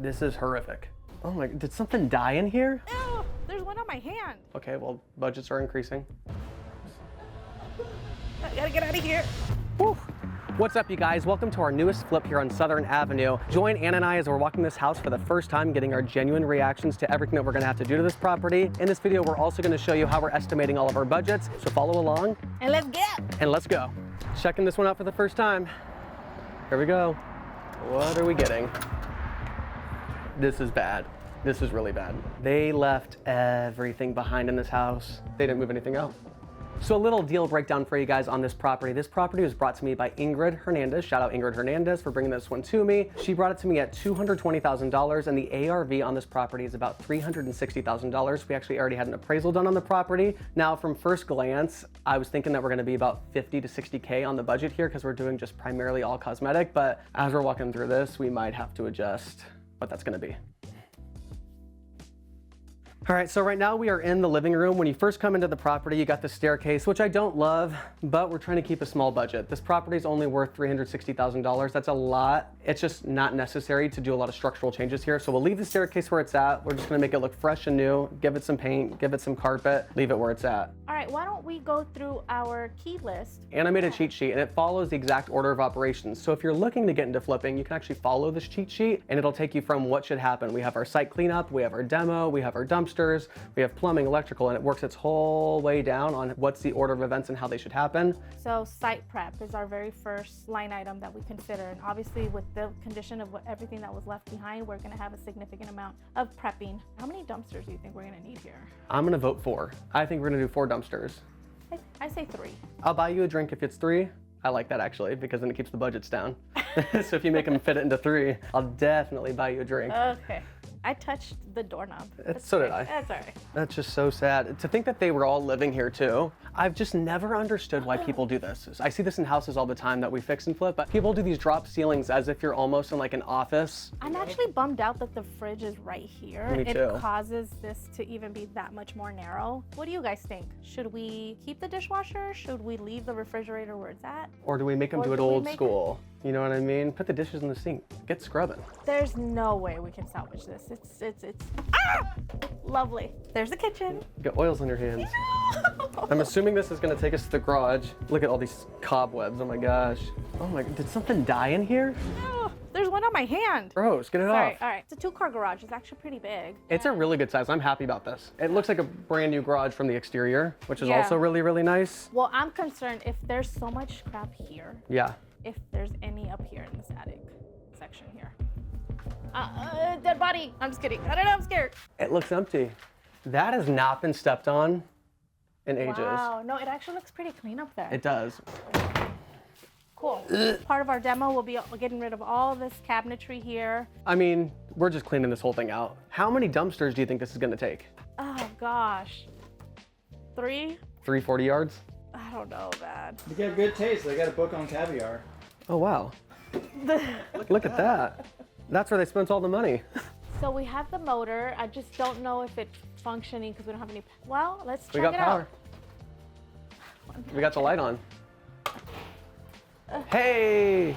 This is horrific. Oh my, did something die in here? Ew, there's one on my hand. Okay, well, budgets are increasing. I gotta get out of here. Whew. What's up, you guys? Welcome to our newest flip here on Southern Avenue. Join Ann and I as we're walking this house for the first time, getting our genuine reactions to everything that we're gonna have to do to this property. In this video, we're also gonna show you how we're estimating all of our budgets, so follow along. And let's get. And let's go. Checking this one out for the first time. Here we go. What are we getting? This is bad. This is really bad. They left everything behind in this house. They didn't move anything out. So a little deal breakdown for you guys on this property. This property was brought to me by Ingrid Hernandez. Shout out Ingrid Hernandez for bringing this one to me. She brought it to me at $220,000 and the ARV on this property is about $360,000. We actually already had an appraisal done on the property. Now from first glance, I was thinking that we're gonna be about 50 to 60K on the budget here because we're doing just primarily all cosmetic, but as we're walking through this, we might have to adjust what that's gonna be. All right, so right now we are in the living room. When you first come into the property, you got the staircase, which I don't love, but we're trying to keep a small budget. This property is only worth $360,000. That's a lot. It's just not necessary to do a lot of structural changes here. So we'll leave the staircase where it's at. We're just gonna make it look fresh and new, give it some paint, give it some carpet, leave it where it's at. All right, why don't we go through our key list? And I made a cheat sheet and it follows the exact order of operations. So if you're looking to get into flipping, you can actually follow this cheat sheet and it'll take you from what should happen. We have our site cleanup, we have our demo, we have our dumpsters, we have plumbing, electrical, and it works its whole way down on what's the order of events and how they should happen. So site prep is our very first line item that we consider. And obviously with the condition of everything that was left behind, we're gonna have a significant amount of prepping. How many dumpsters do you think we're gonna need here? I'm gonna vote 4. I think we're gonna do 4 dumpsters. I say 3. I'll buy you a drink if it's 3. I like that actually, because then it keeps the budgets down. So if you make them fit it into 3, I'll definitely buy you a drink. Okay. I touched the doorknob. So did I. That's all right. That's just so sad. To think that they were all living here too. I've just never understood why people do this. I see this in houses all the time that we fix and flip, but people do these drop ceilings as if you're almost in like an office. I'm actually bummed out that the fridge is right here. Me too. It causes this to even be that much more narrow. What do you guys think? Should we keep the dishwasher? Should we leave the refrigerator where it's at? Or do we make them do it old school? You know what I mean? Put the dishes in the sink. Get scrubbing. There's no way we can salvage this. It's lovely. There's the kitchen. Get oils on your hands. I'm assuming this is gonna take us to the garage. Look at all these cobwebs, oh my gosh. Oh my, did something die in here? Oh, there's one on my hand. Gross, get it Sorry, off. all right. It's a 2-car garage. It's actually pretty big. It's a really good size. I'm happy about this. It looks like a brand new garage from the exterior, which is Yeah. also really, really nice. Well, I'm concerned if there's so much crap here, Yeah. if there's any up here in this attic section here. Dead body. I'm just kidding. I don't know, I'm scared. It looks empty. That has not been stepped on in ages. Wow, no, it actually looks pretty clean up there. It does. Cool. Part of our demo will be getting rid of all of this cabinetry here. I mean, we're just cleaning this whole thing out. How many dumpsters do you think this is gonna take? Oh gosh. 3? 340 yards? I don't know, man. You got good taste. They got a book on caviar. Oh, wow. Look at that. That's where they spent all the money. So we have the motor. I just don't know if it's functioning because we don't have any. Well, let's check We got it power. out. We got the light on. Hey!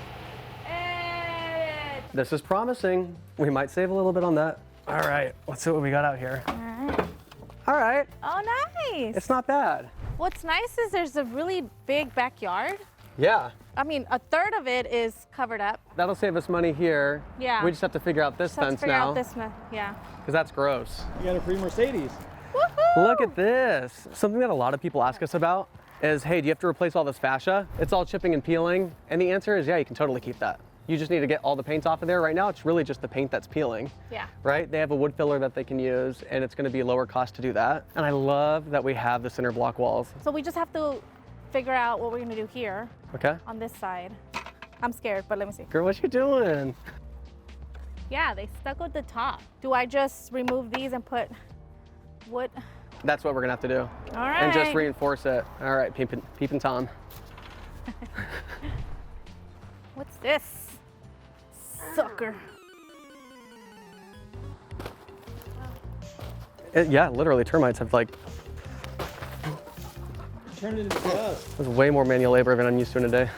Hey! This is promising. We might save a little bit on that. All right, let's see what we got out here. All right. All right, Oh, nice. it's not bad. What's nice is there's a really big backyard. Yeah, I mean, a third of it is covered up. that'll save us money here. Yeah. We just have to figure out this Just have to fence figure now, out this one. Yeah. because that's gross. You got a free Mercedes. Woohoo! Look at this. Something that a lot of people ask us about is, hey, do you have to replace all this fascia? It's all chipping and peeling. And the answer is, yeah, you can totally keep that. You just need to get all the paint off of there. Right now, it's really just the paint that's peeling. Yeah. Right? They have a wood filler that they can use, and it's gonna be lower cost to do that. And I love that we have the center block walls. So we just have to figure out what we're gonna do here Okay? on this side. I'm scared, but let me see. Girl, what you doing? Yeah, they stuck with the top. Do I just remove these and put wood? That's what we're gonna have to do. All right. And just reinforce it. All right, Peepin' Tom. What's this? Sucker. Yeah, literally, termites have like, Turned it into dust. there's way more manual labor than I'm used to in a day.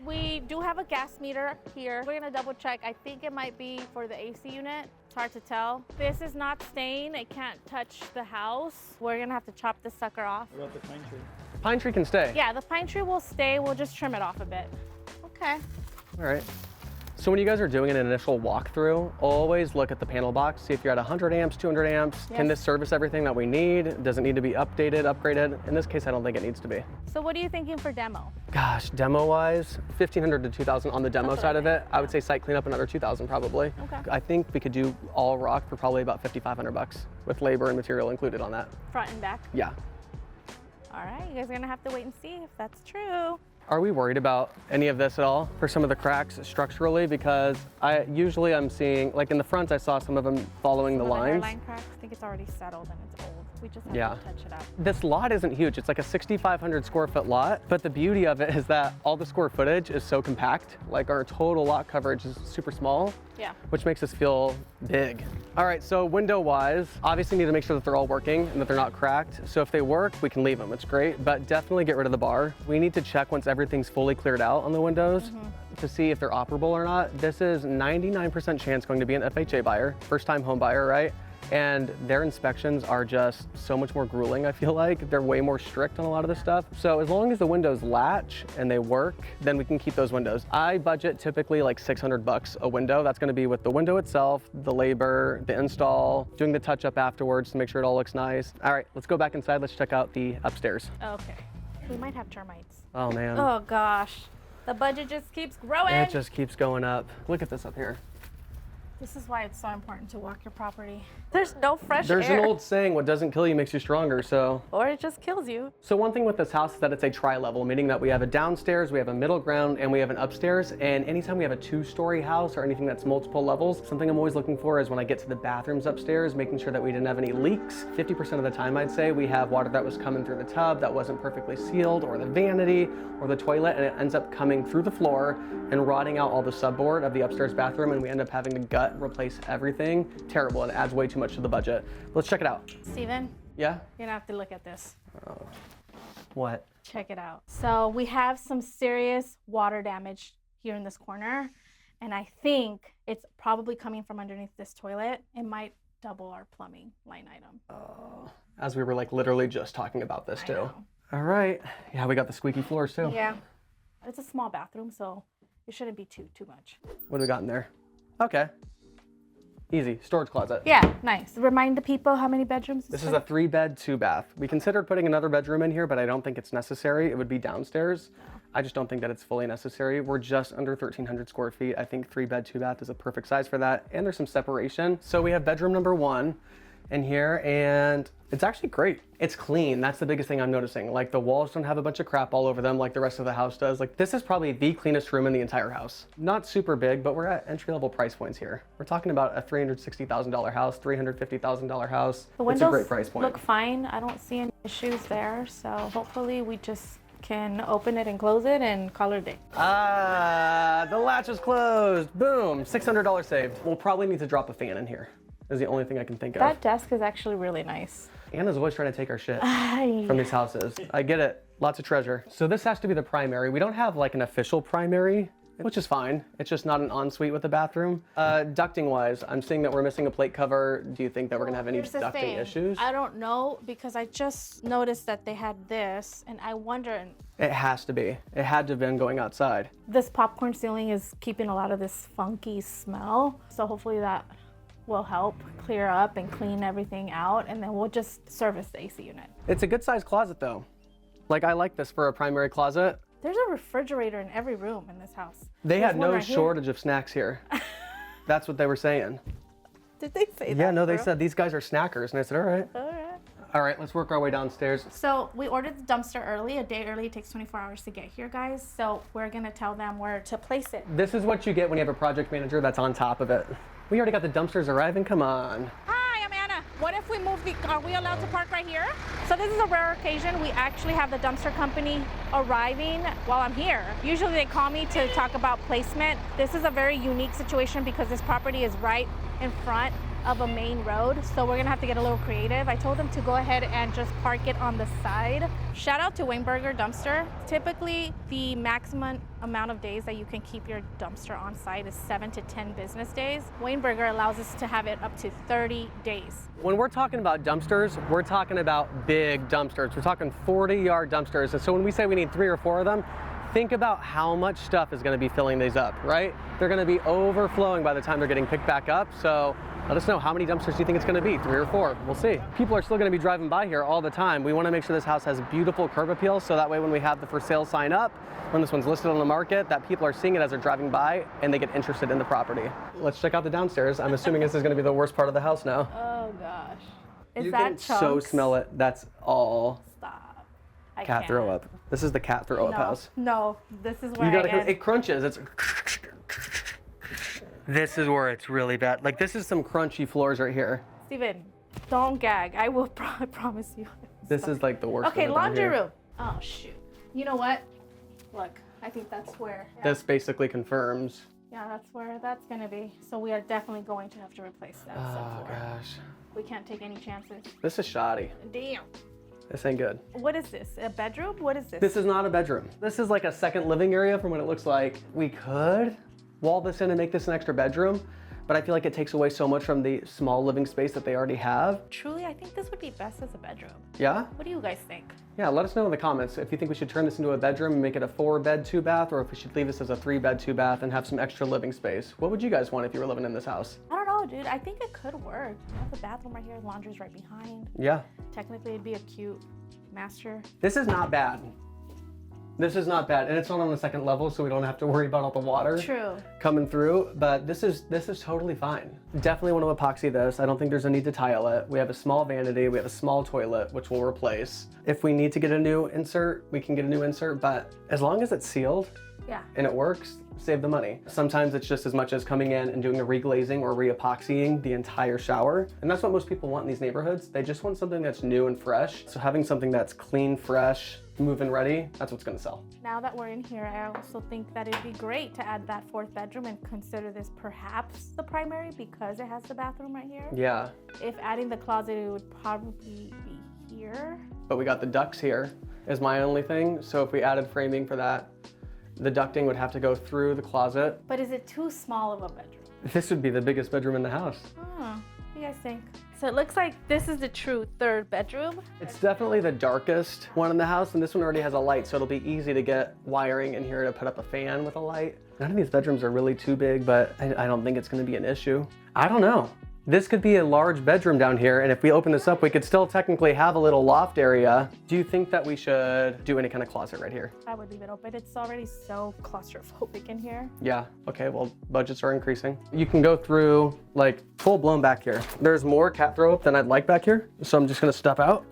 We do have a gas meter here. We're gonna double check. I think it might be for the AC unit. It's hard to tell. This is not staying. It can't touch the house. We're gonna have to chop this sucker off. What about the pine tree? Pine tree can stay. Yeah, the pine tree will stay. We'll just trim it off a bit. Okay. All right. So when you guys are doing an initial walkthrough, always look at the panel box, see if you're at 100 amps, 200 amps. Yes. Can this service everything that we need? Does it need to be updated, upgraded? In this case, I don't think it needs to be. So what are you thinking for demo? Gosh, demo-wise, 1,500 to 2,000 on the demo That's what side I of it. think, I would say site cleanup another 2,000 probably. Okay. I think we could do all rock for probably about 5,500 bucks with labor and material included on that. Front and back? Yeah. All right, you guys are gonna have to wait and see if that's true. Are we worried about any of this at all for some of the cracks structurally? Because I'm seeing, like in the front, I saw some of them following the Some of lines. hairline cracks, I think it's already settled and it's old. We just have Yeah. to touch it up. This lot isn't huge. It's like a 6,500 square foot lot, but the beauty of it is that all the square footage is so compact. Like our total lot coverage is super small, Yeah. which makes us feel big. All right, so window wise, obviously need to make sure that they're all working and that they're not cracked. So if they work, we can leave them, it's great, but definitely get rid of the bar. We need to check once everything's fully cleared out on the windows to see if they're operable or not. This is 99% chance going to be an FHA buyer, first time home buyer, right? And their inspections are just so much more grueling, I feel like. They're way more strict on a lot of this stuff. So as long as the windows latch and they work, then we can keep those windows. I budget typically like 600 bucks a window. That's gonna be with the window itself, the labor, the install, doing the touch up afterwards to make sure it all looks nice. All right, let's go back inside. Let's check out the upstairs. Okay. We might have termites. Oh man, Oh gosh. The budget just keeps growing. it just keeps going up. Look at this up here. This is why it's so important to walk your property. There's no fresh There's air. an old saying, what doesn't kill you makes you stronger, so. Or it just kills you. So one thing with this house is that it's a tri-level, meaning that we have a downstairs, we have a middle ground, and we have an upstairs. And anytime we have a 2-story house or anything that's multiple levels, something I'm always looking for is when I get to the bathrooms upstairs, making sure that we didn't have any leaks. 50% of the time, I'd say, we have water that was coming through the tub that wasn't perfectly sealed, or the vanity, or the toilet, and it ends up coming through the floor and rotting out all the subboard of the upstairs bathroom, and we end up having to gut, replace everything. Terrible, and it adds way too much to the budget. Let's check it out. Steven, Yeah? you're gonna have to look at this. What? Check it out. So we have some serious water damage here in this corner, and I think it's probably coming from underneath this toilet. It might double our plumbing line item. As we were like literally just talking about this I too. know. All right. Yeah, we got the squeaky floors too. Yeah. It's a small bathroom, so it shouldn't be too much. What do we got in there? Okay. Easy. Storage closet. Yeah, nice. Remind the people how many bedrooms This is a 3-bed, 2-bath. We considered putting another bedroom in here, but I don't think it's necessary. It would be downstairs. I just don't think that it's fully necessary. We're just under 1,300 square feet. I think 3-bed, 2-bath is a perfect size for that. And there's some separation. So we have bedroom number 1 in here, and it's actually great. It's clean. That's the biggest thing I'm noticing. Like the walls don't have a bunch of crap all over them like the rest of the house does. Like this is probably the cleanest room in the entire house. Not super big, but we're at entry-level price points here. We're talking about a $360,000 house, $350,000 house. The It's windows a great price point. look fine. I don't see any issues there, so hopefully we just can open it and close it and call it a day. Ah, the latch is closed. Boom, $600 saved. We'll probably need to drop a fan in here. Is the only thing I can think of. That desk is actually really nice. Anna's always trying to take our shit from these houses. I get it, lots of treasure. So this has to be the primary. We don't have like an official primary, which is fine. It's just not an ensuite with a bathroom. Ducting wise, I'm seeing that we're missing a plate cover. Do you think that we're gonna have any Here's the ducting thing. issues? I don't know because I just noticed that they had this and I wonder, It has to be. It had to have been going outside. this popcorn ceiling is keeping a lot of this funky smell. So hopefully that will help clear up and clean everything out, and then we'll just service the AC unit. It's a good sized closet though. Like I like this for a primary closet. There's a refrigerator in every room in this house. They There's had one no right here. shortage of snacks here. That's what they were saying. Did they say that? Yeah, no, they bro? said these guys are snackers. And I said, all right. All right. All right, let's work our way downstairs. So we ordered the dumpster early, a day early. It takes 24 hours to get here, guys. So we're gonna tell them where to place it. This is what you get when you have a project manager that's on top of it. We already got the dumpsters arriving, come on. Hi, I'm Anna. What if we move are we allowed to park right here? So this is a rare occasion. We actually have the dumpster company arriving while I'm here. Usually they call me to talk about placement. This is a very unique situation because this property is right in front of a main road, so we're gonna have to get a little creative. I told them to go ahead and just park it on the side. Shout out to Weinberger Dumpster. Typically, the maximum amount of days that you can keep your dumpster on site is 7 to 10 business days. Weinberger allows us to have it up to 30 days. When we're talking about dumpsters, we're talking about big dumpsters. We're talking 40-yard dumpsters. And so when we say we need 3 or 4 of them, think about how much stuff is going to be filling these up, right? They're going to be overflowing by the time they're getting picked back up. So let us know, how many dumpsters do you think it's going to be? 3 or 4? We'll see. People are still going to be driving by here all the time. We want to make sure this house has beautiful curb appeal, so that way when we have the for sale sign up, when this one's listed on the market, that people are seeing it as they're driving by and they get interested in the property. Let's check out the downstairs. I'm assuming this is going to be the worst part of the house now. Oh gosh. Is You that can chunks? so smell it. That's all Stop. I cat can't. throw up. This is the cat throw up house. No, this is where You gotta, I end. it crunches. It's. This is where it's really bad. Like, this is some crunchy floors right here. Steven, don't gag. I will promise you. This is like the worst. Okay, of it down laundry here. room. Oh shoot. You know what? Look, I think that's where. Yeah, This basically confirms. yeah, that's where that's gonna be. So we are definitely going to have to replace that Oh subfloor. gosh, We can't take any chances. this is shoddy. Damn. This ain't good. What is this? A bedroom? What is this? This is not a bedroom. This is like a second living area from what it looks like. We could wall this in and make this an extra bedroom, but I feel like it takes away so much from the small living space that they already have. Truly, I think this would be best as a bedroom. Yeah? What do you guys think? Yeah, let us know in the comments if you think we should turn this into a bedroom and make it a 4-bed, 2-bath, or if we should leave this as a 3-bed, 2-bath and have some extra living space. What would you guys want if you were living in this house? I don't know, dude. I think it could work. You have the bathroom right here, laundry's right behind. Yeah. Technically, it'd be a cute master. This is not bad. This is not bad, and it's not on the second level, so we don't have to worry about all the water True. coming through, but this is totally fine. Definitely want to epoxy this. I don't think there's a need to tile it. We have a small vanity, we have a small toilet, which we'll replace. If we need to get a new insert, we can get a new insert, but as long as it's sealed Yeah. and it works, save the money. Sometimes it's just as much as coming in and doing a reglazing or re-epoxying the entire shower. And that's what most people want in these neighborhoods. They just want something that's new and fresh. So having something that's clean, fresh, move-in ready, that's what's gonna sell. Now that we're in here, I also think that it'd be great to add that 4th bedroom and consider this perhaps the primary because it has the bathroom right here. Yeah, If adding the closet, it would probably be here. but we got the ducts here is my only thing. So if we added framing for that, the ducting would have to go through the closet. But is it too small of a bedroom? This would be the biggest bedroom in the house. What do you guys think? So it looks like this is the true 3rd bedroom. It's definitely the darkest one in the house, and this one already has a light, so it'll be easy to get wiring in here to put up a fan with a light. None of these bedrooms are really too big, but I don't think it's gonna be an issue. I don't know. This could be a large bedroom down here, and if we open this up, we could still technically have a little loft area. Do you think that we should do any kind of closet right here? I would leave it open. It's already so claustrophobic in here. Yeah, okay, well, budgets are increasing. You can go through, like, full blown back here. There's more cat throw up than I'd like back here, so I'm just gonna step out.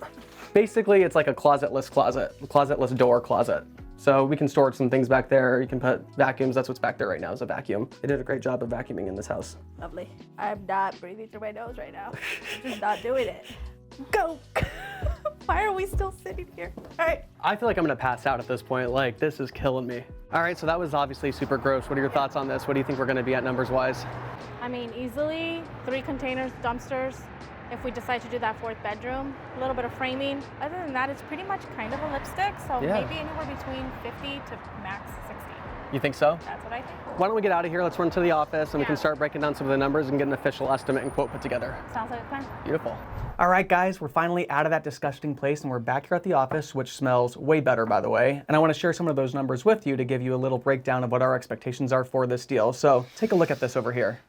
Basically, it's like a closetless door closet. So we can store some things back there. You can put vacuums. That's what's back there right now is a vacuum. They did a great job of vacuuming in this house. Lovely. I'm not breathing through my nose right now. I'm just not doing it. Go. Why are we still sitting here? All right. I feel like I'm gonna pass out at this point. Like, this is killing me. All right, so that was obviously super gross. What are your thoughts on this? What do you think we're gonna be at numbers-wise? I mean, easily 3 containers, dumpsters. If we decide to do that 4th bedroom, a little bit of framing. Other than that, it's pretty much kind of a lipstick. So Yeah. maybe anywhere between 50 to max 60. You think so? That's what I think. Why don't we get out of here? Let's run to the office and we can Yeah. start breaking down some of the numbers and get an official estimate and quote put together. Sounds like a plan. Beautiful. All right, guys, we're finally out of that disgusting place and we're back here at the office, which smells way better, by the way. And I want to share some of those numbers with you to give you a little breakdown of what our expectations are for this deal. So take a look at this over here.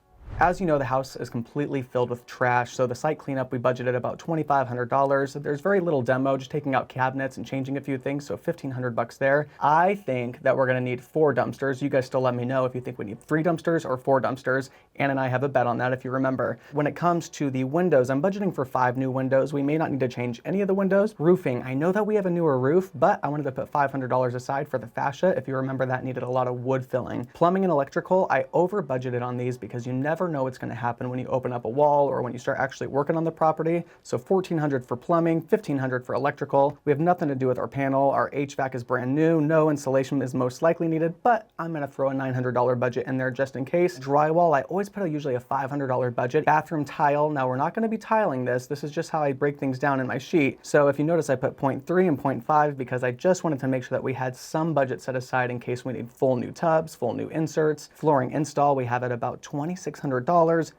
As you know, the house is completely filled with trash, so the site cleanup, we budgeted about $2,500. There's very little demo, just taking out cabinets and changing a few things, so $1,500 there. I think that we're gonna need 4 dumpsters. You guys still let me know if you think we need 3 dumpsters or 4 dumpsters. Ann and I have a bet on that, if you remember. When it comes to the windows, I'm budgeting for 5 new windows. We may not need to change any of the windows. Roofing, I know that we have a newer roof, but I wanted to put $500 aside for the fascia. If you remember, that needed a lot of wood filling. Plumbing and electrical, I over budgeted on these because you never never know what's going to happen when you open up a wall or when you start actually working on the property. So $1,400 for plumbing, $1,500 for electrical. We have nothing to do with our panel. Our HVAC is brand new. No installation is most likely needed, but I'm going to throw a $900 budget in there just in case. Drywall, I always put usually a $500 budget. Bathroom tile, now we're not going to be tiling this. This is just how I break things down in my sheet. So if you notice, I put 0.3 and 0.5 because I just wanted to make sure that we had some budget set aside in case we need full new tubs, full new inserts. Flooring install, we have at about $2,600.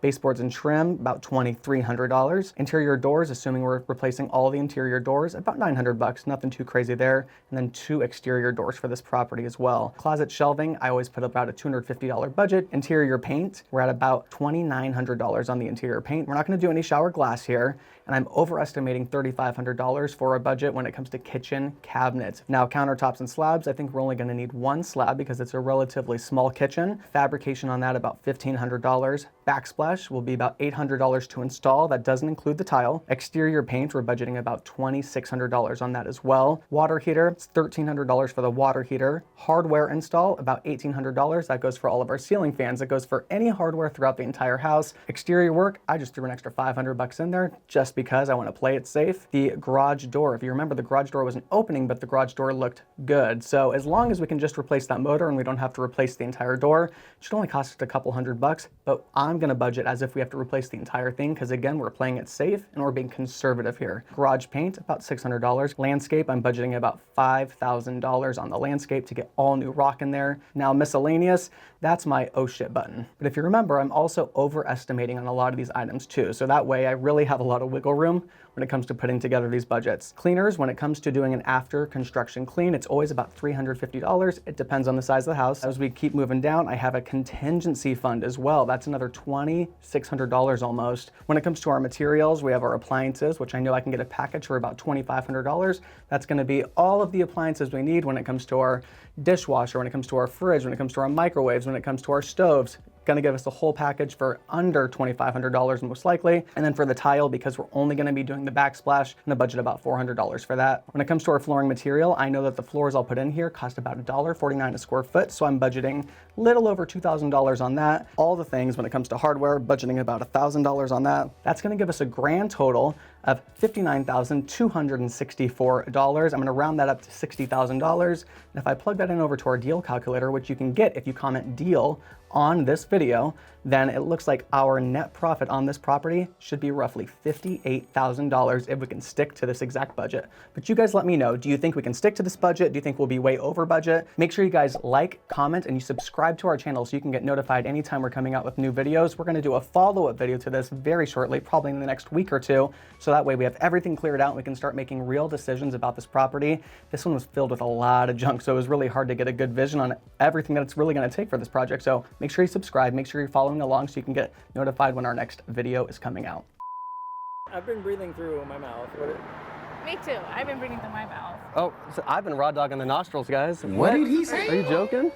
Baseboards and trim, about $2,300. Interior doors, assuming we're replacing all the interior doors, about $900, nothing too crazy there. And then 2 exterior doors for this property as well. Closet shelving, I always put about a $250 budget. Interior paint, we're at about $2,900 on the interior paint. We're not gonna do any shower glass here, and I'm overestimating $3,500 for a budget when it comes to kitchen cabinets. Now, countertops and slabs, I think we're only gonna need 1 slab because it's a relatively small kitchen. Fabrication on that, about $1,500. Backsplash will be about $800 to install. That doesn't include the tile. Exterior paint, we're budgeting about $2,600 on that as well. Water heater, it's $1,300 for the water heater. Hardware install, about $1,800. That goes for all of our ceiling fans. That goes for any hardware throughout the entire house. Exterior work, I just threw an extra $500 in there just because I want to play it safe. The garage door, if you remember, the garage door wasn't opening, but the garage door looked good. So as long as we can just replace that motor and we don't have to replace the entire door, it should only cost us a couple $100, but I'm gonna budget as if we have to replace the entire thing because again, we're playing it safe and we're being conservative here. Garage paint, about $600. Landscape, I'm budgeting about $5,000 on the landscape to get all new rock in there. Now miscellaneous, that's my oh shit button. But if you remember, I'm also overestimating on a lot of these items too. So that way I really have a lot of wiggle room when it comes to putting together these budgets. Cleaners, when it comes to doing an after construction clean, it's always about $350. It depends on the size of the house. As we keep moving down, I have a contingency fund as well. That's another $2,600 almost. When it comes to our materials, we have our appliances, which I know I can get a package for about $2,500. That's gonna be all of the appliances we need when it comes to our dishwasher, when it comes to our fridge, when it comes to our microwaves, when it comes to our stoves. Gonna give us a whole package for under $2,500 most likely. And then for the tile, because we're only gonna be doing the backsplash, and a budget about $400 for that. When it comes to our flooring material, I know that the floors I'll put in here cost about $1.49 a square foot, so I'm budgeting a little over $2,000 on that. All the things when it comes to hardware, budgeting about $1,000 on that. That's gonna give us a grand total of $59,264. I'm gonna round that up to $60,000. And if I plug that in over to our deal calculator, which you can get if you comment deal on this video, then it looks like our net profit on this property should be roughly $58,000 if we can stick to this exact budget. But you guys let me know, do you think we can stick to this budget? Do you think we'll be way over budget? Make sure you guys like, comment, and you subscribe to our channel so you can get notified anytime we're coming out with new videos. We're gonna do a follow-up video to this very shortly, probably in the next week or two. So that way we have everything cleared out and we can start making real decisions about this property. This one was filled with a lot of junk, so it was really hard to get a good vision on everything that it's really gonna take for this project. So make sure you subscribe, make sure you're following along so you can get notified when our next video is coming out. I've been breathing through my mouth. Me too. I've been breathing through my mouth. Oh, so I've been raw dogging the nostrils, guys. What did he say? Are you joking?